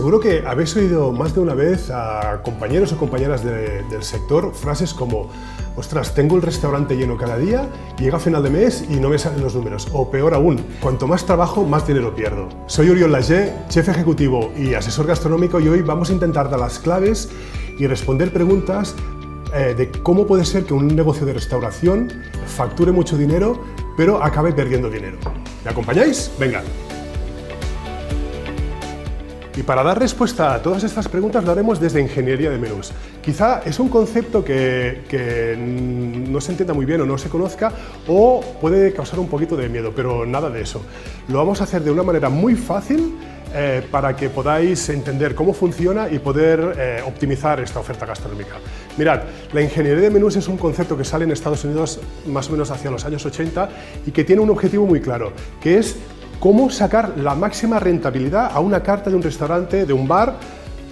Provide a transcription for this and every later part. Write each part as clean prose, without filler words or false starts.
Seguro que habéis oído más de una vez a compañeros o compañeras del sector frases como «Ostras, tengo el restaurante lleno cada día, llega a final de mes y no me salen los números». O peor aún, «Cuanto más trabajo, más dinero pierdo». Soy Oriol Lager, chef ejecutivo y asesor gastronómico, y hoy vamos a intentar dar las claves y responder preguntas de cómo puede ser que un negocio de restauración facture mucho dinero, pero acabe perdiendo dinero. ¿Me acompañáis? Venga. Y para dar respuesta a todas estas preguntas lo haremos desde ingeniería de menús. Quizá es un concepto que no se entienda muy bien o no se conozca, o puede causar un poquito de miedo, pero nada de eso. Lo vamos a hacer de una manera muy fácil para que podáis entender cómo funciona y poder optimizar esta oferta gastronómica. Mirad, la ingeniería de menús es un concepto que sale en Estados Unidos más o menos hacia los años 80 y que tiene un objetivo muy claro, que es cómo sacar la máxima rentabilidad a una carta de un restaurante, de un bar,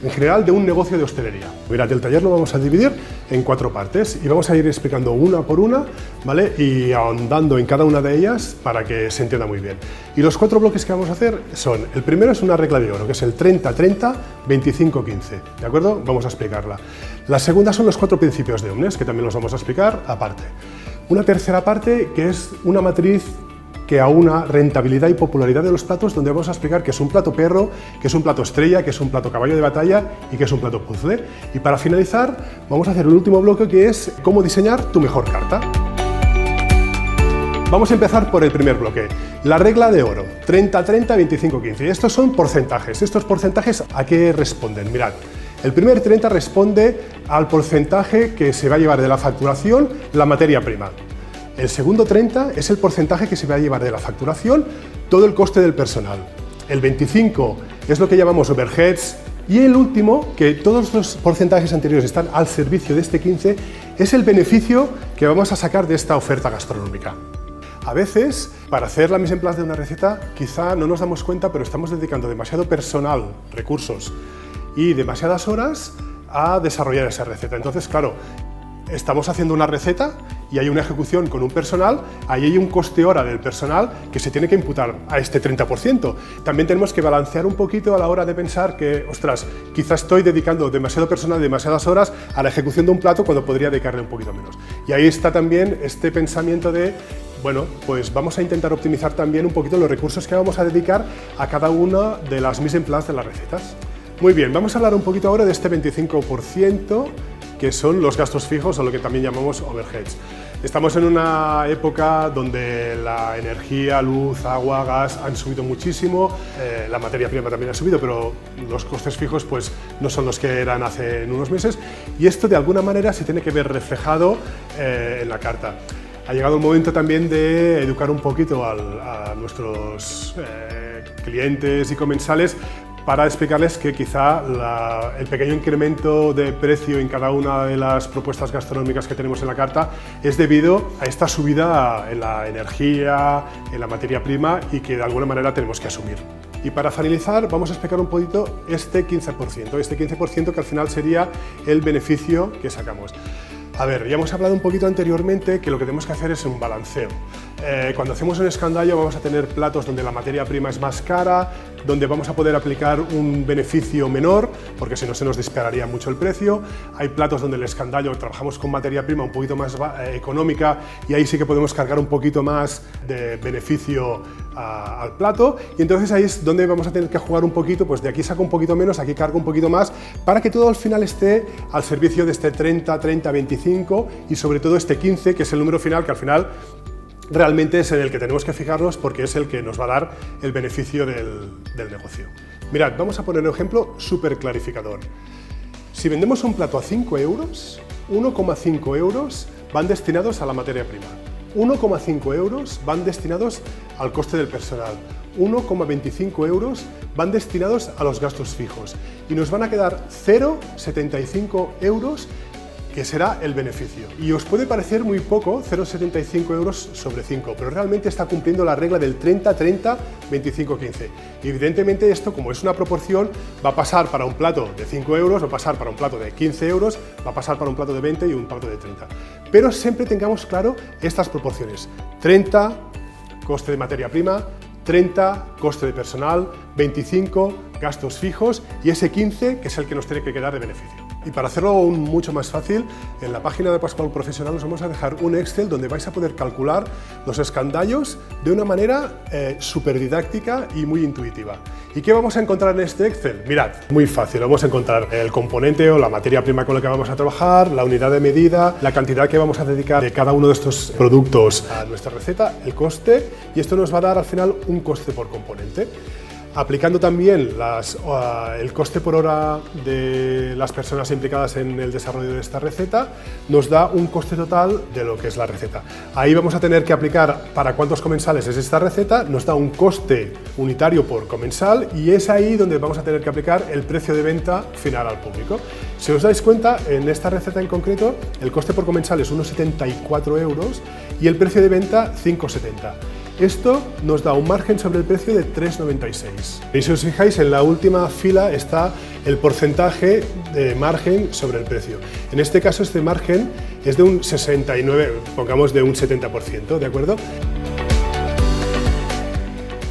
en general de un negocio de hostelería. Mirad, el taller lo vamos a dividir en 4 partes y vamos a ir explicando una por una, ¿vale? Y ahondando en cada una de ellas para que se entienda muy bien. Y los 4 bloques que vamos a hacer son, el primero es una regla de oro, que es el 30-30, 25-15, ¿de acuerdo? Vamos a explicarla. La segunda son los 4 principios de Omnes, que también los vamos a explicar aparte. Una tercera parte que es una matriz que aúna rentabilidad y popularidad de los platos, donde vamos a explicar qué es un plato perro, qué es un plato estrella, qué es un plato caballo de batalla y qué es un plato puzzle. Y para finalizar, vamos a hacer el último bloque, que es cómo diseñar tu mejor carta. Vamos a empezar por el primer bloque, la regla de oro, 30-30, 25-15. Estos son porcentajes. ¿Estos porcentajes a qué responden? Mirad, el primer 30 responde al porcentaje que se va a llevar de la facturación la materia prima. El segundo 30 es el porcentaje que se va a llevar de la facturación todo el coste del personal. El 25 es lo que llamamos overheads, y el último, que todos los porcentajes anteriores están al servicio de este 15, es el beneficio que vamos a sacar de esta oferta gastronómica. A veces, para hacer la mise en place de una receta, quizá no nos damos cuenta, pero estamos dedicando demasiado personal, recursos y demasiadas horas a desarrollar esa receta. Entonces, claro, estamos haciendo una receta y hay una ejecución con un personal, ahí hay un coste hora del personal que se tiene que imputar a este 30%. También tenemos que balancear un poquito a la hora de pensar que, ostras, quizás estoy dedicando demasiado personal, demasiadas horas a la ejecución de un plato cuando podría dedicarle un poquito menos. Y ahí está también este pensamiento de, bueno, pues vamos a intentar optimizar también un poquito los recursos que vamos a dedicar a cada una de las mise en place de las recetas. Muy bien, vamos a hablar un poquito ahora de este 25%, que son los gastos fijos, o lo que también llamamos overheads. Estamos en una época donde la energía, luz, agua, gas han subido muchísimo, la materia prima también ha subido, pero los costes fijos pues no son los que eran hace unos meses, y esto de alguna manera se tiene que ver reflejado en la carta. Ha llegado el momento también de educar un poquito a nuestros clientes y comensales para explicarles que quizá el pequeño incremento de precio en cada una de las propuestas gastronómicas que tenemos en la carta es debido a esta subida en la energía, en la materia prima, y que de alguna manera tenemos que asumir. Y para finalizar vamos a explicar un poquito este 15%, que al final sería el beneficio que sacamos. A ver, ya hemos hablado un poquito anteriormente que lo que tenemos que hacer es un balanceo. Cuando hacemos un escandallo vamos a tener platos donde la materia prima es más cara, donde vamos a poder aplicar un beneficio menor, porque si no se nos dispararía mucho el precio. Hay platos donde el escandallo trabajamos con materia prima un poquito más económica, y ahí sí que podemos cargar un poquito más de beneficio al plato, y entonces ahí es donde vamos a tener que jugar un poquito, pues de aquí saco un poquito menos, aquí cargo un poquito más, para que todo al final esté al servicio de este 30, 30, 25 y sobre todo este 15, que es el número final, que al final realmente es en el que tenemos que fijarnos, porque es el que nos va a dar el beneficio del negocio. Mirad, vamos a poner un ejemplo súper clarificador. Si vendemos un plato a 5 euros, 1,5 euros van destinados a la materia prima, 1,5 euros van destinados al coste del personal, 1,25 euros van destinados a los gastos fijos, y nos van a quedar 0,75 euros, que será el beneficio. Y os puede parecer muy poco, 0,75 euros sobre 5, pero realmente está cumpliendo la regla del 30-30, 25-15. Y evidentemente esto, como es una proporción, va a pasar para un plato de 5 euros, va a pasar para un plato de 15 euros, va a pasar para un plato de 20 y un plato de 30. Pero siempre tengamos claro estas proporciones: 30, coste de materia prima, 30, coste de personal, 25 gastos fijos y ese 15 que es el que nos tiene que quedar de beneficio. Y para hacerlo aún mucho más fácil, en la página de Pascual Profesional os vamos a dejar un Excel donde vais a poder calcular los escandallos de una manera súper didáctica y muy intuitiva. ¿Y qué vamos a encontrar en este Excel? Mirad, muy fácil, vamos a encontrar el componente o la materia prima con la que vamos a trabajar, la unidad de medida, la cantidad que vamos a dedicar de cada uno de estos productos a nuestra receta, el coste, y esto nos va a dar al final un coste por componente. Aplicando también el coste por hora de las personas implicadas en el desarrollo de esta receta, nos da un coste total de lo que es la receta. Ahí vamos a tener que aplicar para cuántos comensales es esta receta, nos da un coste unitario por comensal y es ahí donde vamos a tener que aplicar el precio de venta final al público. Si os dais cuenta, en esta receta en concreto, el coste por comensal es unos 74 euros y el precio de venta 5,70. Esto nos da un margen sobre el precio de 3,96. Y si os fijáis, en la última fila está el porcentaje de margen sobre el precio. En este caso, este margen es de un 69, pongamos de un 70%, ¿de acuerdo?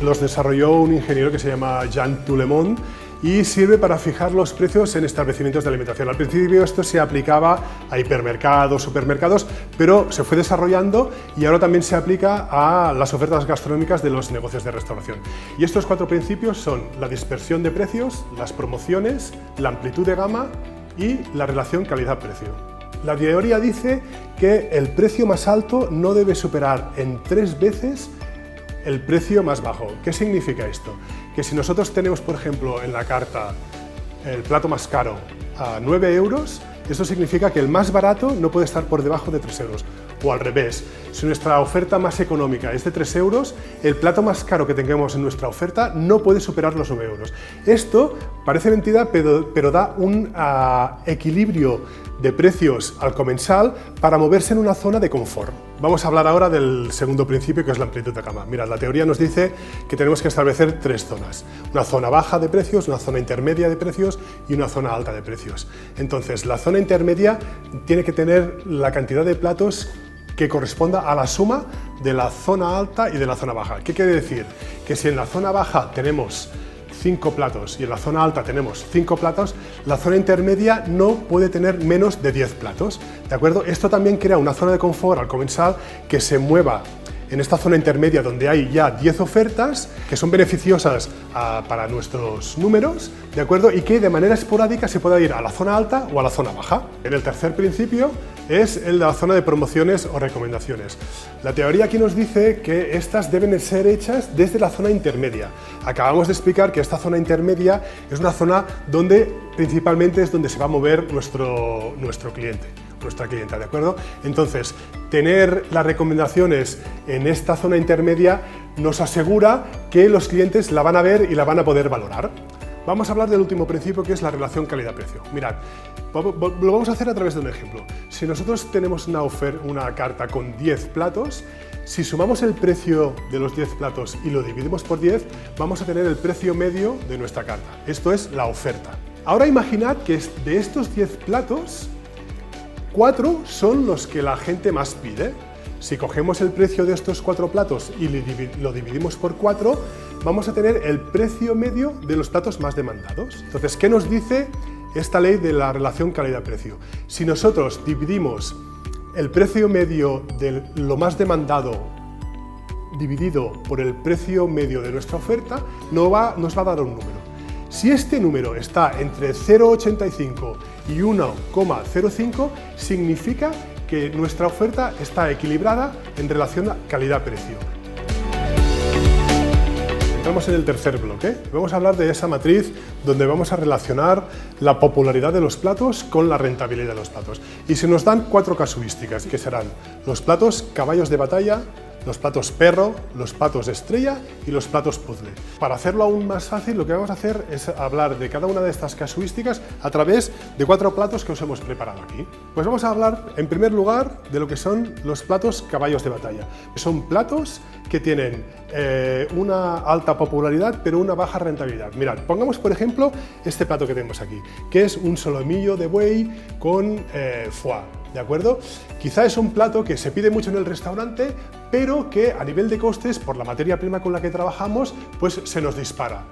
Los desarrolló un ingeniero que se llama Jean Toulemont y sirve para fijar los precios en establecimientos de alimentación. Al principio esto se aplicaba a hipermercados, supermercados, pero se fue desarrollando y ahora también se aplica a las ofertas gastronómicas de los negocios de restauración. Y estos 4 principios son la dispersión de precios, las promociones, la amplitud de gama y la relación calidad-precio. La teoría dice que el precio más alto no debe superar en 3 veces el precio más bajo. ¿Qué significa esto? Que si nosotros tenemos, por ejemplo, en la carta el plato más caro a 9 euros, eso significa que el más barato no puede estar por debajo de 3 euros. O al revés, si nuestra oferta más económica es de 3 euros, el plato más caro que tengamos en nuestra oferta no puede superar los 9 euros. Esto parece mentira, pero da un equilibrio de precios al comensal para moverse en una zona de confort. Vamos a hablar ahora del segundo principio, que es la amplitud de gama. Mirad, la teoría nos dice que tenemos que establecer 3 zonas. Una zona baja de precios, una zona intermedia de precios y una zona alta de precios. Entonces, la zona intermedia tiene que tener la cantidad de platos que corresponda a la suma de la zona alta y de la zona baja. ¿Qué quiere decir? Que si en la zona baja tenemos 5 platos y en la zona alta tenemos 5 platos, la zona intermedia no puede tener menos de 10 platos, ¿de acuerdo? Esto también crea una zona de confort al comensal que se mueva en esta zona intermedia donde hay ya 10 ofertas que son beneficiosas para nuestros números, ¿de acuerdo? Y que de manera esporádica se pueda ir a la zona alta o a la zona baja. En el tercer principio es el de la zona de promociones o recomendaciones. La teoría aquí nos dice que estas deben ser hechas desde la zona intermedia. Acabamos de explicar que esta zona intermedia es una zona donde principalmente es donde se va a mover nuestro cliente. Nuestra clienta, ¿de acuerdo? Entonces, tener las recomendaciones en esta zona intermedia nos asegura que los clientes la van a ver y la van a poder valorar. Vamos a hablar del último principio, que es la relación calidad-precio. Mirad, lo vamos a hacer a través de un ejemplo. Si nosotros tenemos una carta con 10 platos, si sumamos el precio de los 10 platos y lo dividimos por 10, vamos a tener el precio medio de nuestra carta. Esto es la oferta. Ahora imaginad que de estos 10 platos, 4 son los que la gente más pide. Si cogemos el precio de estos 4 platos y lo dividimos por 4, vamos a tener el precio medio de los platos más demandados. Entonces, ¿qué nos dice esta ley de la relación calidad-precio? Si nosotros dividimos el precio medio de lo más demandado dividido por el precio medio de nuestra oferta, nos va a dar un número. Si este número está entre 0,85 y 1,05, significa que nuestra oferta está equilibrada en relación a calidad-precio. Entramos en el tercer bloque. Vamos a hablar de esa matriz donde vamos a relacionar la popularidad de los platos con la rentabilidad de los platos. Y se nos dan 4 casuísticas, que serán los platos caballos de batalla, los platos perro, los platos estrella y los platos puzzle. Para hacerlo aún más fácil, lo que vamos a hacer es hablar de cada una de estas casuísticas a través de 4 platos que os hemos preparado aquí. Pues vamos a hablar, en primer lugar, de lo que son los platos caballos de batalla. Son platos que tienen una alta popularidad, pero una baja rentabilidad. Mirad, pongamos, por ejemplo, este plato que tenemos aquí, que es un solomillo de buey con foie. ¿De acuerdo? Quizá es un plato que se pide mucho en el restaurante, pero que a nivel de costes, por la materia prima con la que trabajamos, pues se nos dispara.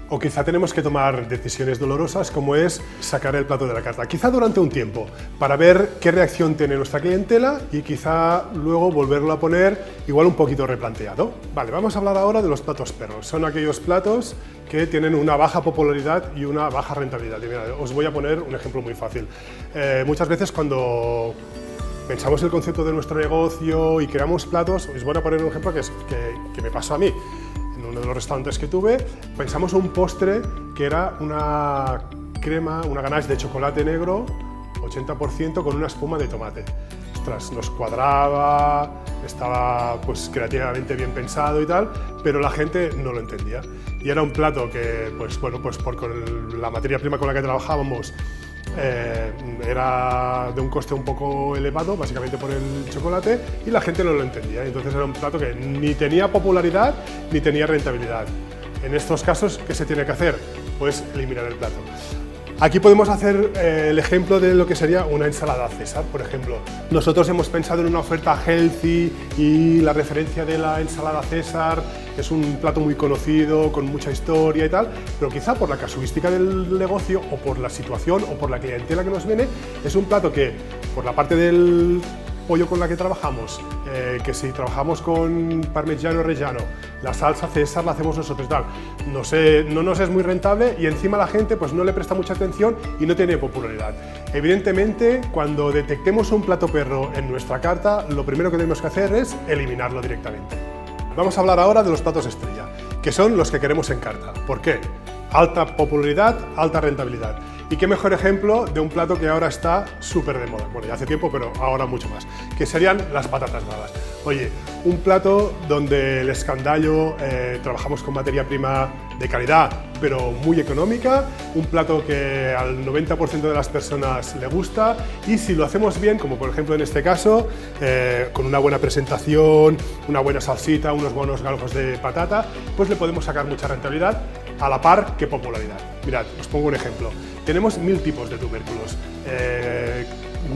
O quizá tenemos que tomar decisiones dolorosas como es sacar el plato de la carta, quizá durante un tiempo, para ver qué reacción tiene nuestra clientela y quizá luego volverlo a poner igual un poquito replanteado. Vale, vamos a hablar ahora de los platos perros. Son aquellos platos que tienen una baja popularidad y una baja rentabilidad. Y mira, os voy a poner un ejemplo muy fácil. Muchas veces cuando pensamos el concepto de nuestro negocio y creamos platos, os voy a poner un ejemplo que me pasó a mí. En uno de los restaurantes que tuve, pensamos un postre que era una crema, una ganache de chocolate negro, 80% con una espuma de tomate. Ostras, nos cuadraba, estaba pues creativamente bien pensado y tal, pero la gente no lo entendía. Y era un plato que, pues bueno, pues por la materia prima con la que trabajábamos, era de un coste un poco elevado, básicamente por el chocolate, y la gente no lo entendía. Entonces era un plato que ni tenía popularidad ni tenía rentabilidad. En estos casos, ¿qué se tiene que hacer? Pues eliminar el plato. Aquí podemos hacer el ejemplo de lo que sería una ensalada César, por ejemplo. Nosotros hemos pensado en una oferta healthy y la referencia de la ensalada César es un plato muy conocido, con mucha historia y tal, pero quizá por la casuística del negocio o por la situación o por la clientela que nos viene, es un plato que, por la parte del pollo con la que trabajamos, que si trabajamos con parmigiano reggiano, la salsa César la hacemos nosotros, tal, no nos es muy rentable y encima la gente pues no le presta mucha atención y no tiene popularidad. Evidentemente, cuando detectemos un plato perro en nuestra carta, lo primero que tenemos que hacer es eliminarlo directamente. Vamos a hablar ahora de los platos estrella, que son los que queremos en carta. ¿Por qué? Alta popularidad, alta rentabilidad. Y qué mejor ejemplo de un plato que ahora está súper de moda, bueno, ya hace tiempo, pero ahora mucho más, que serían las patatas bravas. Oye, un plato donde el escandallo, trabajamos con materia prima de calidad, pero muy económica, un plato que al 90% de las personas le gusta, y si lo hacemos bien, como por ejemplo en este caso, con una buena presentación, una buena salsita, unos buenos galgos de patata, pues le podemos sacar mucha rentabilidad a la par que popularidad. Mirad, os pongo un ejemplo. Tenemos 1000 tipos de tubérculos,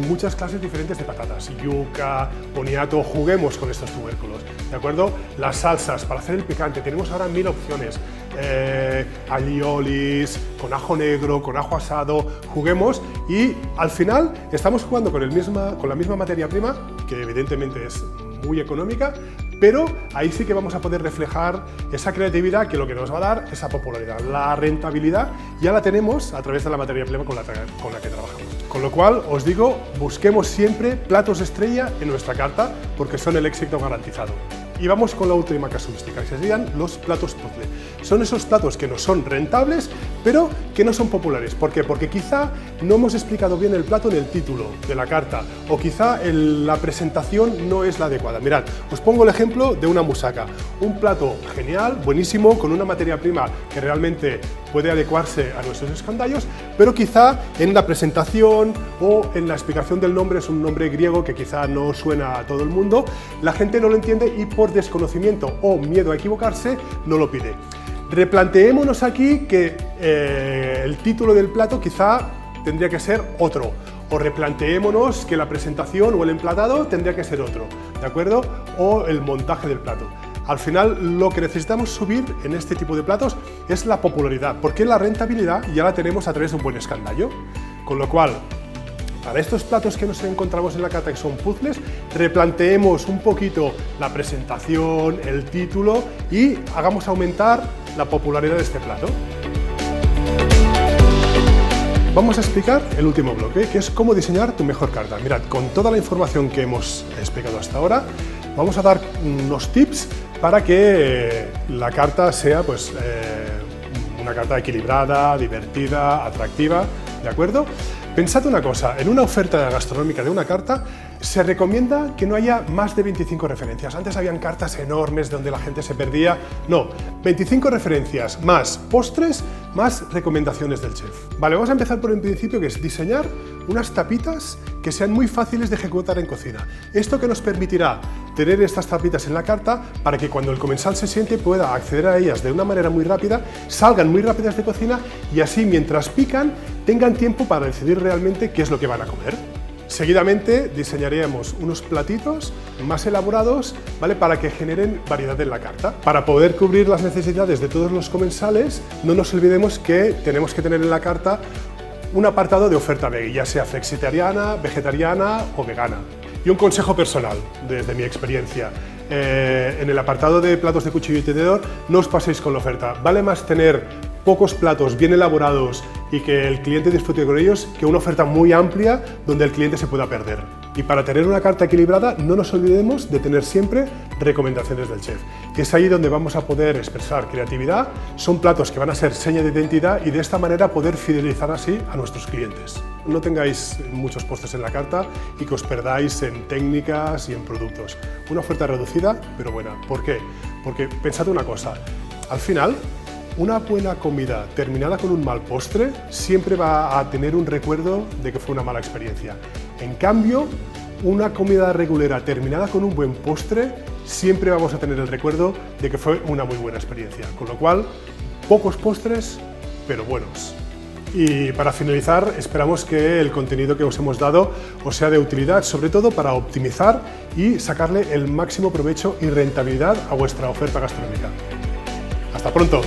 muchas clases diferentes de patatas, yuca, boniato, juguemos con estos tubérculos, ¿de acuerdo? Las salsas, para hacer el picante, tenemos ahora 1000 opciones, aliolis, con ajo negro, con ajo asado, juguemos y al final estamos jugando con la misma materia prima, que evidentemente es muy económica, pero ahí sí que vamos a poder reflejar esa creatividad que lo que nos va a dar esa popularidad. La rentabilidad ya la tenemos a través de la materia prima con la que trabajamos. Con lo cual, os digo, busquemos siempre platos estrella en nuestra carta porque son el éxito garantizado. Y vamos con la última casuística, que serían los platos puzzle. Son esos platos que no son rentables, pero que no son populares. ¿Por qué? Porque quizá no hemos explicado bien el plato en el título de la carta, o quizá la presentación no es la adecuada. Mirad, os pongo el ejemplo de una musaca. Un plato genial, buenísimo, con una materia prima que realmente puede adecuarse a nuestros escandallos, pero quizá en la presentación o en la explicación del nombre, es un nombre griego que quizá no suena a todo el mundo, la gente no lo entiende y por desconocimiento o miedo a equivocarse no lo pide. Replanteémonos aquí que el título del plato quizá tendría que ser otro, o replanteémonos que la presentación o el emplatado tendría que ser otro, ¿de acuerdo? O el montaje del plato. Al final, lo que necesitamos subir en este tipo de platos es la popularidad, porque la rentabilidad ya la tenemos a través de un buen escandallo. Con lo cual, para estos platos que nos encontramos en la carta, que son puzzles, replanteemos un poquito la presentación, el título y hagamos aumentar la popularidad de este plato. Vamos a explicar el último bloque, que es cómo diseñar tu mejor carta. Mirad, con toda la información que hemos explicado hasta ahora, vamos a dar unos tips para que la carta sea pues, una carta equilibrada, divertida, atractiva, ¿de acuerdo? Pensad una cosa, en una oferta gastronómica de una carta se recomienda que no haya más de 25 referencias. Antes habían cartas enormes donde la gente se perdía. No, 25 referencias más postres más recomendaciones del chef. Vale, vamos a empezar por el principio, que es diseñar unas tapitas que sean muy fáciles de ejecutar en cocina. Esto que nos permitirá tener estas tapitas en la carta para que cuando el comensal se siente pueda acceder a ellas de una manera muy rápida, salgan muy rápidas de cocina y así mientras pican tengan tiempo para decidir realmente qué es lo que van a comer. Seguidamente diseñaríamos unos platitos más elaborados, ¿vale?, para que generen variedad en la carta. Para poder cubrir las necesidades de todos los comensales, no nos olvidemos que tenemos que tener en la carta un apartado de oferta veggie, ya sea flexitariana, vegetariana o vegana. Y un consejo personal, desde mi experiencia. En el apartado de platos de cuchillo y tenedor, no os paséis con la oferta. Vale más tener pocos platos bien elaborados y que el cliente disfrute con ellos que una oferta muy amplia donde el cliente se pueda perder. Y para tener una carta equilibrada, no nos olvidemos de tener siempre recomendaciones del chef. Es ahí donde vamos a poder expresar creatividad, son platos que van a ser seña de identidad y de esta manera poder fidelizar así a nuestros clientes. No tengáis muchos postres en la carta y que os perdáis en técnicas y en productos. Una oferta reducida, pero buena. ¿Por qué? Porque pensad una cosa, al final, una buena comida terminada con un mal postre siempre va a tener un recuerdo de que fue una mala experiencia. En cambio, una comida regulera terminada con un buen postre siempre vamos a tener el recuerdo de que fue una muy buena experiencia. Con lo cual, pocos postres, pero buenos. Y para finalizar, esperamos que el contenido que os hemos dado os sea de utilidad, sobre todo para optimizar y sacarle el máximo provecho y rentabilidad a vuestra oferta gastronómica. ¡Hasta pronto!